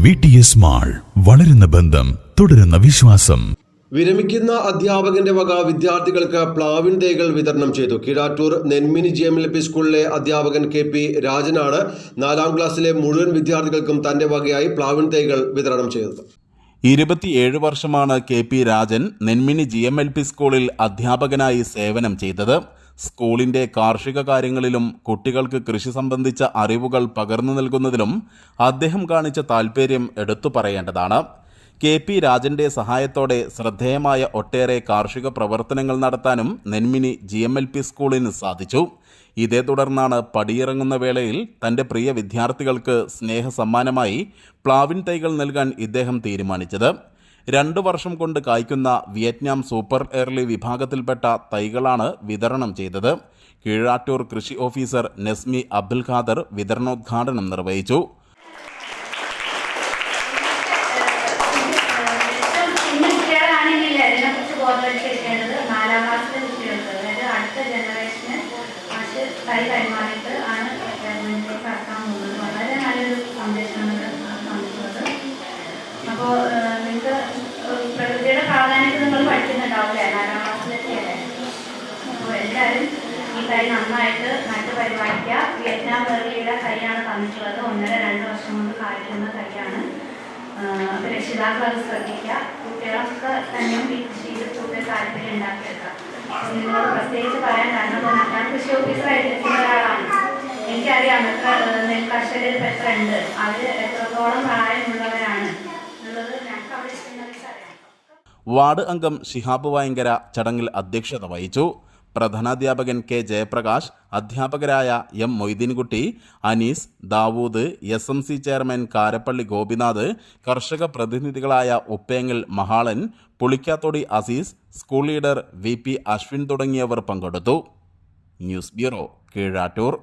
VTS mall, വളരുന്ന ബന്ധം, തുടരുന്ന വിശ്വാസം. വിരമിക്കുന്ന അധ്യാപകന്റെ വക വിദ്യാർത്ഥികൾക്ക് പ്ലാവിൻ തൈകൾ വിതരണം ചെയ്തു. കീഴാറ്റൂർ നെന്മിനി GMLP സ്കൂളിലെ അധ്യാപകൻ KP രാജനാണ് 4ാം ക്ലാസ്സിലെ മുഴുവൻ വിദ്യാർത്ഥികൾക്കും തന്റെ വകയായി പ്ലാവിൻ തൈകൾ വിതരണം ചെയ്തത്. 27 വർഷമാണ് KP രാജൻ നെന്മിനി GMLP സ്കൂളിൽ അധ്യാപകനായി സേവനം ചെയ്തത്. സ്കൂളിന്റെ കാർഷിക കാര്യങ്ങളിലും കുട്ടികൾക്ക് കൃഷി സംബന്ധിച്ച അറിവുകൾ പകർന്നു നൽകുന്നതിലും അദ്ദേഹം കാണിച്ച താൽപ്പര്യം എടുത്തു പറയേണ്ടതാണ്. KP രാജന്റെ സഹായത്തോടെ ശ്രദ്ധേയമായ ഒട്ടേറെ കാർഷിക പ്രവർത്തനങ്ങൾ നടത്താനും നെന്മിനി GMLP സ്കൂളിന് സാധിച്ചു. ഇതേ തുടർന്നാണ് പടിയിറങ്ങുന്ന വേളയിൽ തന്റെ പ്രിയ വിദ്യാർത്ഥികൾക്ക് സ്നേഹസമ്മാനമായി പ്ലാവിൻ തൈകൾ നൽകാൻ ഇദ്ദേഹം തീരുമാനിച്ചത്. 2 വർഷം കൊണ്ട് കായ്ക്കുന്ന വിയറ്റ്നാം സൂപ്പർ എർലി വിഭാഗത്തിൽപ്പെട്ട തൈകളാണ് വിതരണം ചെയ്തത്. കീഴാറ്റൂർ കൃഷി ഓഫീസർ നസ്മി അബ്ദുൽ ഖാദർ വിതരണോദ്ഘാടനം നിർവഹിച്ചു. പ്രകൃതിയുടെ പ്രാധാന്യത്തിൽ നിങ്ങൾ പഠിക്കുന്നുണ്ടാവില്ലേ, 4ാം ക്ലാസ്സിലൊക്കെയല്ലേ. അപ്പോൾ എല്ലാവരും ഈ തൈ നന്നായിട്ട് നട്ട് പരിപാലിക്കുക. വിയറ്റ്നാം വെറൈറ്റിയുടെ തൈയാണ് തന്നിട്ടുള്ളത്. 1.5-2 വർഷം കൊണ്ട് കായ്ക്കുന്ന തൈയാണ്. അപ്പോൾ രക്ഷിതാക്കൾ അത് ശ്രദ്ധിക്കുക. കുട്ടികളൊക്കെ തന്നെയും ഈ കൃഷിയിൽ കൂടുതൽ താല്പര്യം ഉണ്ടാക്കിയെടുക്കുക. നിങ്ങൾ പ്രത്യേകിച്ച് പറയാൻ കാരണം ഞാൻ കൃഷി ഓഫീസറായിട്ടിരിക്കുന്ന ഒരാളാണ്. എനിക്കറിയാം എത്ര നെൽകർഷകരിൽ ഇപ്പോൾ എത്ര ഉണ്ട്, അവർ എത്രത്തോളം പ്രായമുള്ളവരാണ് എന്നുള്ളത് ഞങ്ങൾക്ക് അവിടെ അറിയാം. വാർഡ് അംഗം ഷിഹാബ് വായങ്കര ചടങ്ങിൽ അധ്യക്ഷത വഹിച്ചു. പ്രധാനാധ്യാപകൻ K ജയപ്രകാശ്, അധ്യാപകരായ M Moideenkutty, Anees, Dawood, SMC chairman Karappalli Gopinath, കർഷക പ്രതിനിധികളായ Uppengal Mahalan, Pulikkathodi Azeez, school leader VP Aswin തുടങ്ങിയവർ പങ്കെടുത്തു. News bureau, Keezhattoor.